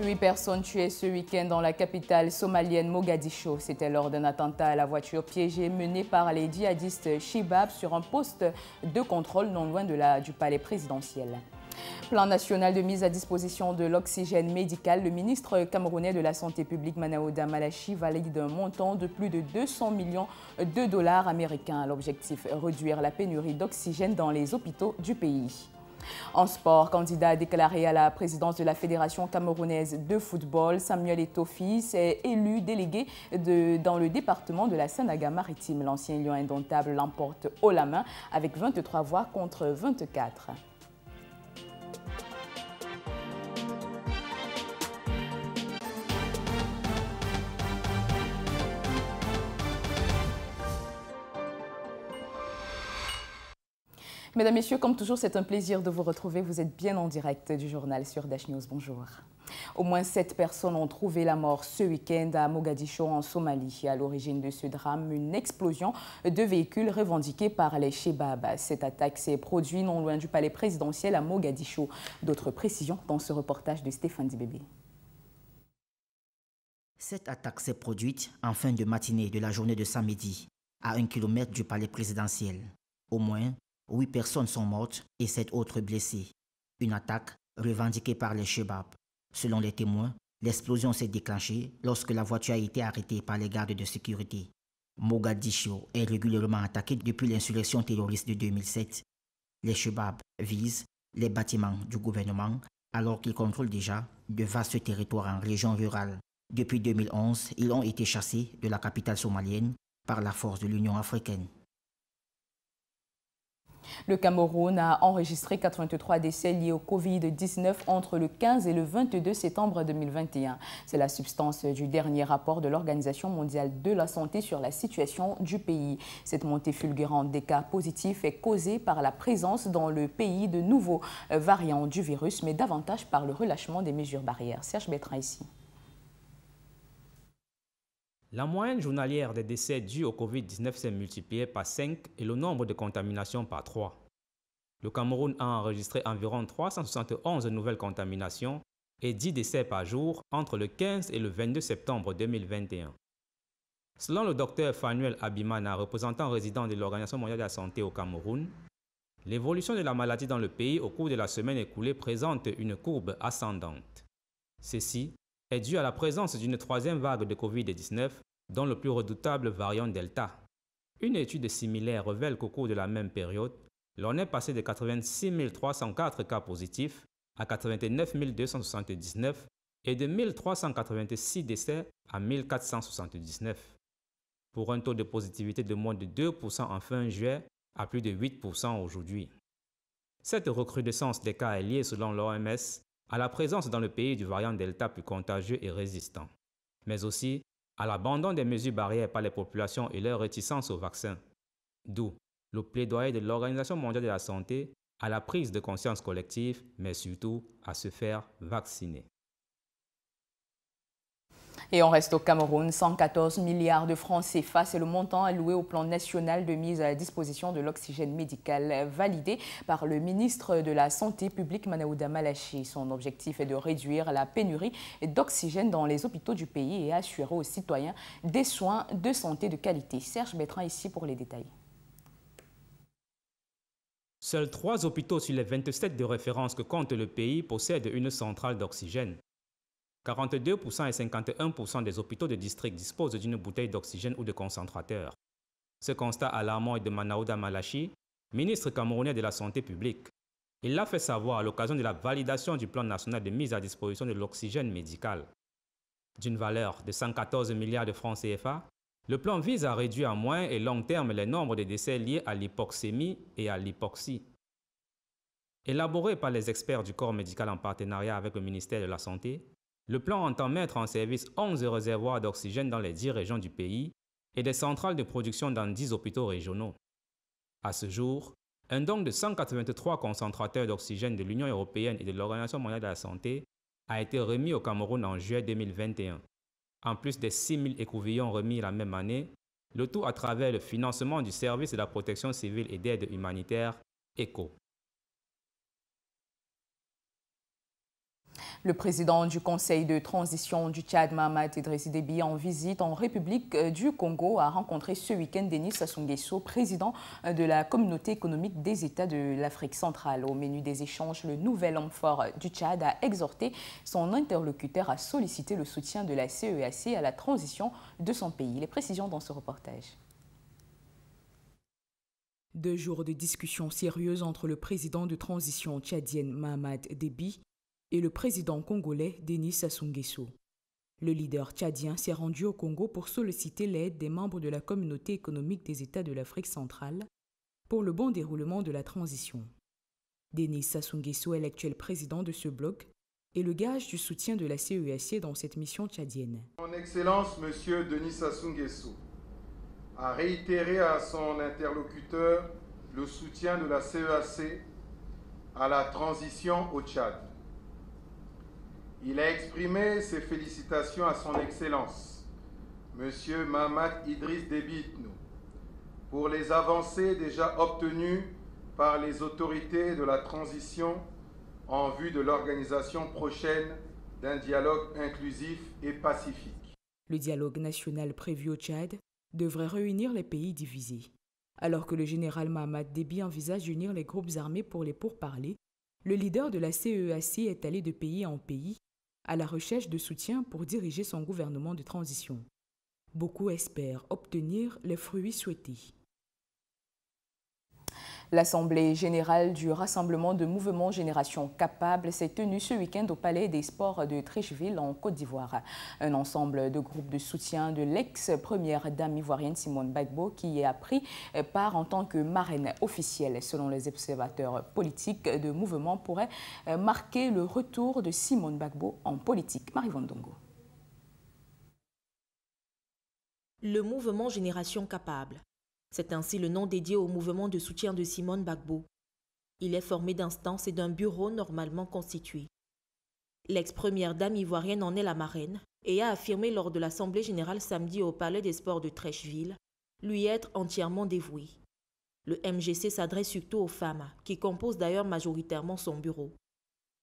8 personnes tuées ce week-end dans la capitale somalienne Mogadiscio. C'était lors d'un attentat à la voiture piégée mené par les djihadistes Shebab sur un poste de contrôle non loin du palais présidentiel. Plan national de mise à disposition de l'oxygène médical, le ministre camerounais de la Santé publique Manaouda Malachi valide un montant de plus de 200 millions de dollars américains. L'objectif, réduire la pénurie d'oxygène dans les hôpitaux du pays. En sport, candidat déclaré à la présidence de la Fédération camerounaise de football, Samuel Eto'o est élu délégué dans le département de la Sanaga-Maritime. L'ancien lion indomptable l'emporte haut la main avec 23 voix contre 24. Mesdames, Messieurs, comme toujours, c'est un plaisir de vous retrouver. Vous êtes bien en direct du journal sur Dash News. Bonjour. Au moins 7 personnes ont trouvé la mort ce week-end à Mogadiscio, en Somalie. À l'origine de ce drame, une explosion de véhicules revendiquée par les Shebab. Cette attaque s'est produite non loin du palais présidentiel à Mogadiscio. D'autres précisions dans ce reportage de Stéphane Dibébé. Cette attaque s'est produite en fin de matinée de la journée de samedi, à 1 kilomètre du palais présidentiel. Au moins 8 personnes sont mortes et 7 autres blessées. Une attaque revendiquée par les Shebab. Selon les témoins, l'explosion s'est déclenchée lorsque la voiture a été arrêtée par les gardes de sécurité. Mogadiscio est régulièrement attaquée depuis l'insurrection terroriste de 2007. Les Shebab visent les bâtiments du gouvernement alors qu'ils contrôlent déjà de vastes territoires en région rurale. Depuis 2011, ils ont été chassés de la capitale somalienne par la force de l'Union africaine. Le Cameroun a enregistré 83 décès liés au Covid-19 entre le 15 et le 22 septembre 2021. C'est la substance du dernier rapport de l'Organisation mondiale de la santé sur la situation du pays. Cette montée fulgurante des cas positifs est causée par la présence dans le pays de nouveaux variants du virus, mais davantage par le relâchement des mesures barrières. Serge Bertrand ici. La moyenne journalière des décès dus au Covid-19 s'est multipliée par 5 et le nombre de contaminations par 3. Le Cameroun a enregistré environ 371 nouvelles contaminations et 10 décès par jour entre le 15 et le 22 septembre 2021. Selon le docteur Fanuel Abimana, représentant résident de l'Organisation mondiale de la santé au Cameroun, l'évolution de la maladie dans le pays au cours de la semaine écoulée présente une courbe ascendante. Ceci est dû à la présence d'une troisième vague de Covid-19, dont le plus redoutable variant Delta. Une étude similaire révèle qu'au cours de la même période, l'on est passé de 86 304 cas positifs à 89 279 et de 1386 décès à 1479, pour un taux de positivité de moins de 2% en fin juillet à plus de 8% aujourd'hui. Cette recrudescence des cas est liée, selon l'OMS, à la présence dans le pays du variant Delta plus contagieux et résistant, mais aussi à l'abandon des mesures barrières par les populations et leur réticence au vaccin. D'où le plaidoyer de l'Organisation mondiale de la santé à la prise de conscience collective, mais surtout à se faire vacciner. Et on reste au Cameroun. 114 milliards de francs CFA, c'est le montant alloué au plan national de mise à disposition de l'oxygène médical validé par le ministre de la Santé publique Manaouda Malachi. Son objectif est de réduire la pénurie d'oxygène dans les hôpitaux du pays et assurer aux citoyens des soins de santé de qualité. Serge Bertrand ici pour les détails. Seuls 3 hôpitaux sur les 27 de référence que compte le pays possèdent une centrale d'oxygène. 42% et 51% des hôpitaux de district disposent d'une bouteille d'oxygène ou de concentrateur. Ce constat alarmant est de Manaouda Malachi, ministre camerounais de la Santé publique. Il l'a fait savoir à l'occasion de la validation du plan national de mise à disposition de l'oxygène médical. D'une valeur de 114 milliards de francs CFA, le plan vise à réduire à moyen et long terme les nombres de décès liés à l'hypoxémie et à l'hypoxie. Élaboré par les experts du corps médical en partenariat avec le ministère de la Santé, le plan entend mettre en service 11 réservoirs d'oxygène dans les 10 régions du pays et des centrales de production dans 10 hôpitaux régionaux. À ce jour, un don de 183 concentrateurs d'oxygène de l'Union européenne et de l'Organisation mondiale de la santé a été remis au Cameroun en juillet 2021. En plus des 6 000 écouvillons remis la même année, le tout à travers le financement du service de la protection civile et d'aide humanitaire, ECHO. Le président du Conseil de transition du Tchad, Mahamat Idriss Déby, en visite en République du Congo, a rencontré ce week-end Denis Sassou Nguesso, président de la Communauté économique des États de l'Afrique centrale. Au menu des échanges, le nouvel homme fort du Tchad a exhorté son interlocuteur à solliciter le soutien de la CEAC à la transition de son pays. Les précisions dans ce reportage. 2 jours de discussions sérieuses entre le président de transition tchadienne Mahamat Déby et le président congolais Denis Sassou Nguesso. Le leader tchadien s'est rendu au Congo pour solliciter l'aide des membres de la Communauté économique des États de l'Afrique centrale pour le bon déroulement de la transition. Denis Sassou Nguesso est l'actuel président de ce bloc et le gage du soutien de la CEAC dans cette mission tchadienne. Son Excellence, M. Denis Sassou Nguesso, a réitéré à son interlocuteur le soutien de la CEAC à la transition au Tchad. Il a exprimé ses félicitations à son Excellence, M. Mahamat Idriss Déby Itno, pour les avancées déjà obtenues par les autorités de la transition en vue de l'organisation prochaine d'un dialogue inclusif et pacifique. Le dialogue national prévu au Tchad devrait réunir les pays divisés. Alors que le général Mahamat Déby envisage d'unir les groupes armés pour les pourparlers, le leader de la CEAC est allé de pays en pays à la recherche de soutien pour diriger son gouvernement de transition. Beaucoup espèrent obtenir les fruits souhaités. L'Assemblée générale du Rassemblement de Mouvement Génération Capable s'est tenue ce week-end au Palais des Sports de Treichville en Côte d'Ivoire. Un ensemble de groupes de soutien de l'ex-première dame ivoirienne Simone Gbagbo qui y a pris part en tant que marraine officielle. Selon les observateurs politiques de mouvement, pourrait marquer le retour de Simone Gbagbo en politique. Marie-Vonne Dongo. Le mouvement Génération Capable. C'est ainsi le nom dédié au mouvement de soutien de Simone Gbagbo. Il est formé d'instances et d'un bureau normalement constitué. L'ex-première dame ivoirienne en est la marraine et a affirmé lors de l'Assemblée générale samedi au Palais des Sports de Treichville lui être entièrement dévouée. Le MGC s'adresse surtout aux femmes, qui composent d'ailleurs majoritairement son bureau.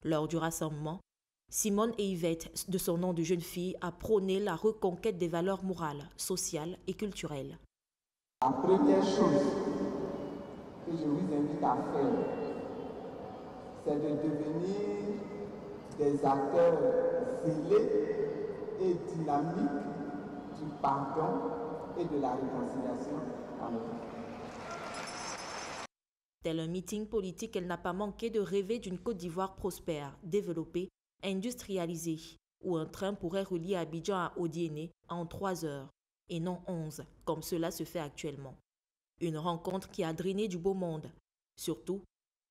Lors du rassemblement, Simone et Yvette, de son nom de jeune fille, a prôné la reconquête des valeurs morales, sociales et culturelles. La première chose que je vous invite à faire, c'est de devenir des acteurs zélés et dynamiques du pardon et de la réconciliation en Europe. Tel un meeting politique, elle n'a pas manqué de rêver d'une Côte d'Ivoire prospère, développée, industrialisée, où un train pourrait relier Abidjan à Odiéné en 3 heures. Et non 11, comme cela se fait actuellement. Une rencontre qui a drainé du beau monde, surtout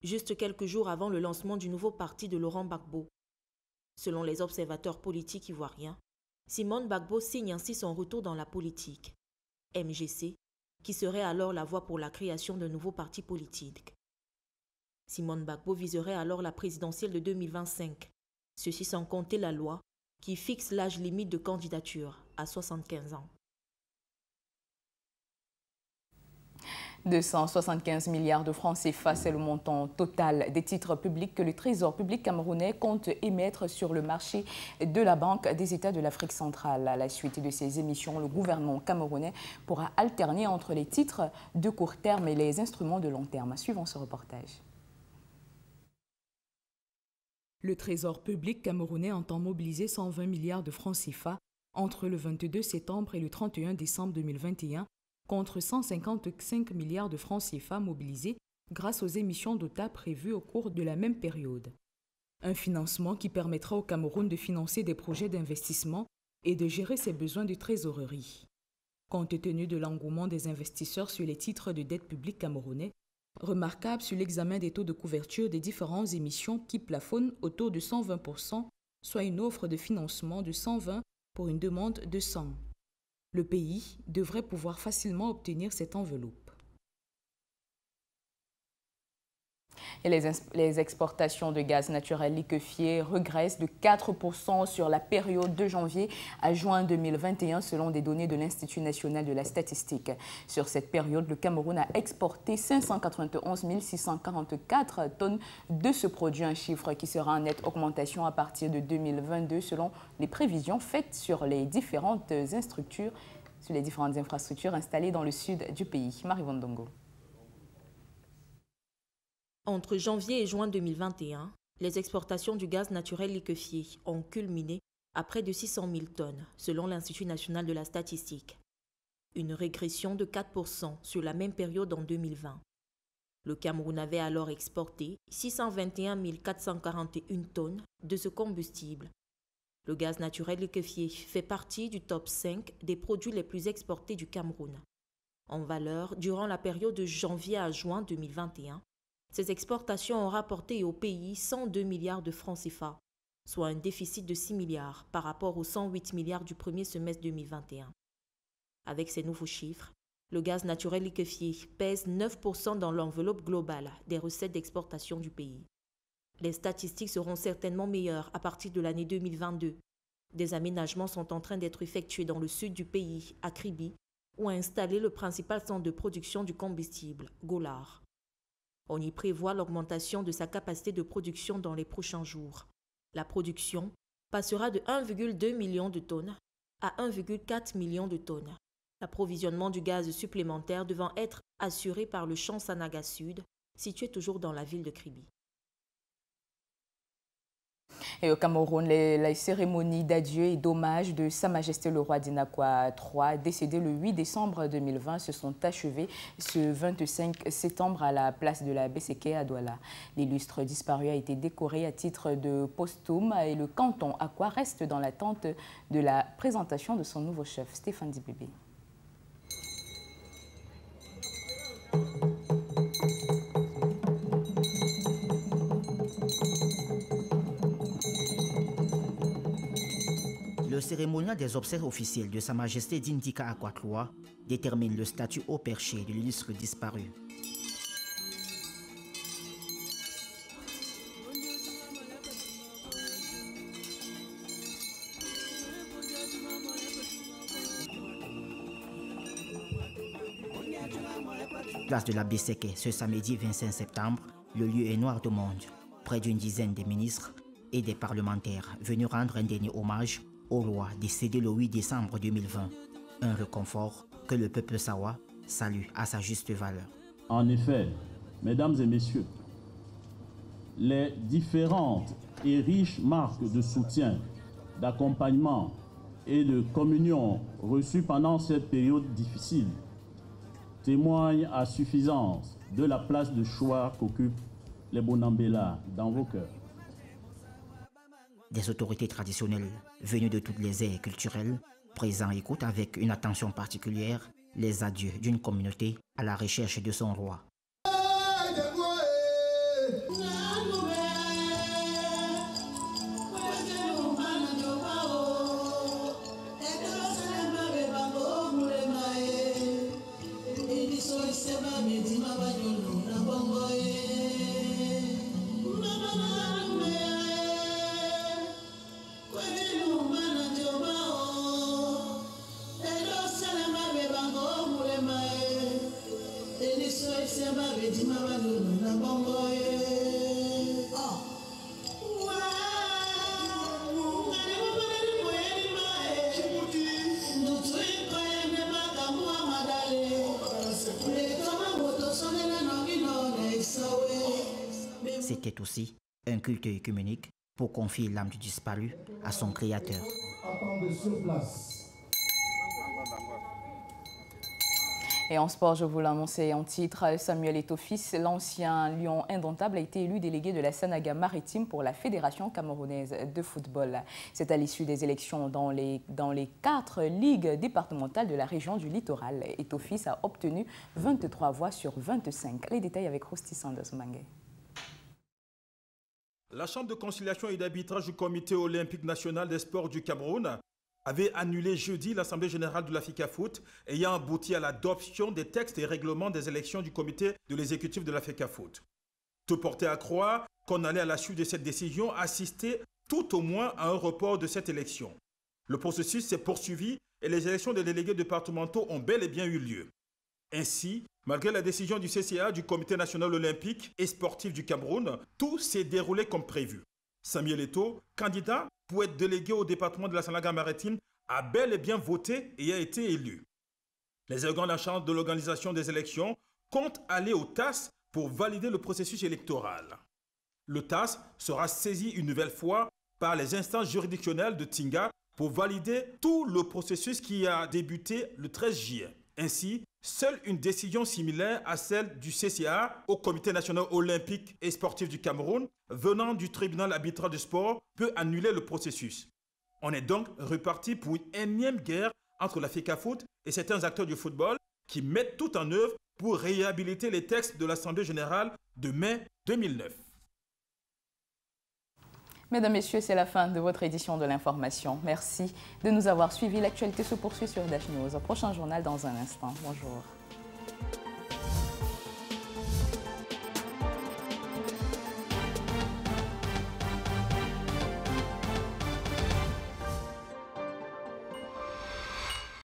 juste quelques jours avant le lancement du nouveau parti de Laurent Gbagbo. Selon les observateurs politiques ivoiriens, Simone Gbagbo signe ainsi son retour dans la politique. MGC, qui serait alors la voie pour la création d'un nouveau parti politique. Simone Gbagbo viserait alors la présidentielle de 2025, ceci sans compter la loi qui fixe l'âge limite de candidature à 75 ans. 275 milliards de francs CFA, c'est le montant total des titres publics que le Trésor public camerounais compte émettre sur le marché de la Banque des États de l'Afrique centrale. À la suite de ces émissions, le gouvernement camerounais pourra alterner entre les titres de court terme et les instruments de long terme. Suivons ce reportage. Le Trésor public camerounais entend mobiliser 120 milliards de francs CFA entre le 22 septembre et le 31 décembre 2021 contre 155 milliards de francs CFA mobilisés grâce aux émissions d'OTA prévues au cours de la même période. Un financement qui permettra au Cameroun de financer des projets d'investissement et de gérer ses besoins de trésorerie. Compte tenu de l'engouement des investisseurs sur les titres de dette publique camerounais, remarquable sur l'examen des taux de couverture des différentes émissions qui plafonnent au taux de 120%, soit une offre de financement de 120 pour une demande de 100. Le pays devrait pouvoir facilement obtenir cette enveloppe. Et les exportations de gaz naturel liquéfié regressent de 4% sur la période de janvier à juin 2021 selon des données de l'Institut national de la statistique. Sur cette période, le Cameroun a exporté 591 644 tonnes de ce produit, un chiffre qui sera en nette augmentation à partir de 2022 selon les prévisions faites sur les différentes infrastructures installées dans le sud du pays. Marie Vondongo. Entre janvier et juin 2021, les exportations du gaz naturel liquéfié ont culminé à près de 600 000 tonnes, selon l'Institut national de la statistique. Une régression de 4% sur la même période en 2020. Le Cameroun avait alors exporté 621 441 tonnes de ce combustible. Le gaz naturel liquéfié fait partie du top 5 des produits les plus exportés du Cameroun. En valeur, durant la période de janvier à juin 2021, ces exportations ont rapporté au pays 102 milliards de francs CFA, soit un déficit de 6 milliards par rapport aux 108 milliards du premier semestre 2021. Avec ces nouveaux chiffres, le gaz naturel liquéfié pèse 9% dans l'enveloppe globale des recettes d'exportation du pays. Les statistiques seront certainement meilleures à partir de l'année 2022. Des aménagements sont en train d'être effectués dans le sud du pays, à Kribi, où a installé le principal centre de production du combustible, Golard. On y prévoit l'augmentation de sa capacité de production dans les prochains jours. La production passera de 1,2 million de tonnes à 1,4 million de tonnes. L'approvisionnement du gaz supplémentaire devant être assuré par le champ Sanaga Sud, situé toujours dans la ville de Kribi. Et au Cameroun, les cérémonies d'adieu et d'hommage de Sa Majesté le roi Dinakwa III, décédé le 8 décembre 2020, se sont achevées ce 25 septembre à la place de la Besseke à Douala. L'illustre disparu a été décoré à titre de posthume et le canton Akwa reste dans l'attente de la présentation de son nouveau chef, Stéphane Dibébé. Le cérémonial des obsèques officielles de Sa Majesté Dindika Akwa III détermine le statut haut perché de l'illustre disparu. Place de la Besseke, ce samedi 25 septembre, le lieu est noir de monde. Près d'une dizaine de ministres et des parlementaires venus rendre un dernier hommage au roi décédé le 8 décembre 2020. Un réconfort que le peuple sawa salue à sa juste valeur. En effet, mesdames et messieurs, les différentes et riches marques de soutien, d'accompagnement et de communion reçues pendant cette période difficile témoignent à suffisance de la place de choix qu'occupent les Bonambela dans vos cœurs. Des autorités traditionnelles venues de toutes les aires culturelles, présents écoutent avec une attention particulière les adieux d'une communauté à la recherche de son roi. C'était aussi un culte œcuménique pour confier l'âme du disparu à son créateur. Et en sport, je vous l'annonçais en titre, Samuel Eto'o-Fils, l'ancien lion indomptable, a été élu délégué de la Sanaga maritime pour la Fédération camerounaise de football. C'est à l'issue des élections dans les 4 ligues départementales de la région du littoral. Eto'o-Fils a obtenu 23 voix sur 25. Les détails avec Rosti Sanders Mangé. La Chambre de conciliation et d'arbitrage du Comité olympique national des sports du Cameroun avait annulé jeudi l'Assemblée générale de la FECAFOOT ayant abouti à l'adoption des textes et règlements des élections du comité de l'exécutif de la FECAFOOT. Tout portait à croire qu'on allait à la suite de cette décision assister tout au moins à un report de cette élection. Le processus s'est poursuivi et les élections des délégués départementaux ont bel et bien eu lieu. Ainsi, malgré la décision du CCA, du Comité national olympique et sportif du Cameroun, tout s'est déroulé comme prévu. Samuel Eto'o, candidat pour être délégué au département de la Sanaga-Maritime, a bel et bien voté et a été élu. Les organes en charge de l'organisation des élections comptent aller au TAS pour valider le processus électoral. Le TAS sera saisi une nouvelle fois par les instances juridictionnelles de Tinga pour valider tout le processus qui a débuté le 13 juillet. Ainsi, seule une décision similaire à celle du CCA au Comité national olympique et sportif du Cameroun, venant du tribunal arbitral du sport, peut annuler le processus. On est donc reparti pour une énième guerre entre la FECAFOOT et certains acteurs du football qui mettent tout en œuvre pour réhabiliter les textes de l'Assemblée générale de mai 2009. Mesdames, Messieurs, c'est la fin de votre édition de l'information. Merci de nous avoir suivis. L'actualité se poursuit sur Dash News. Prochain journal dans un instant. Bonjour.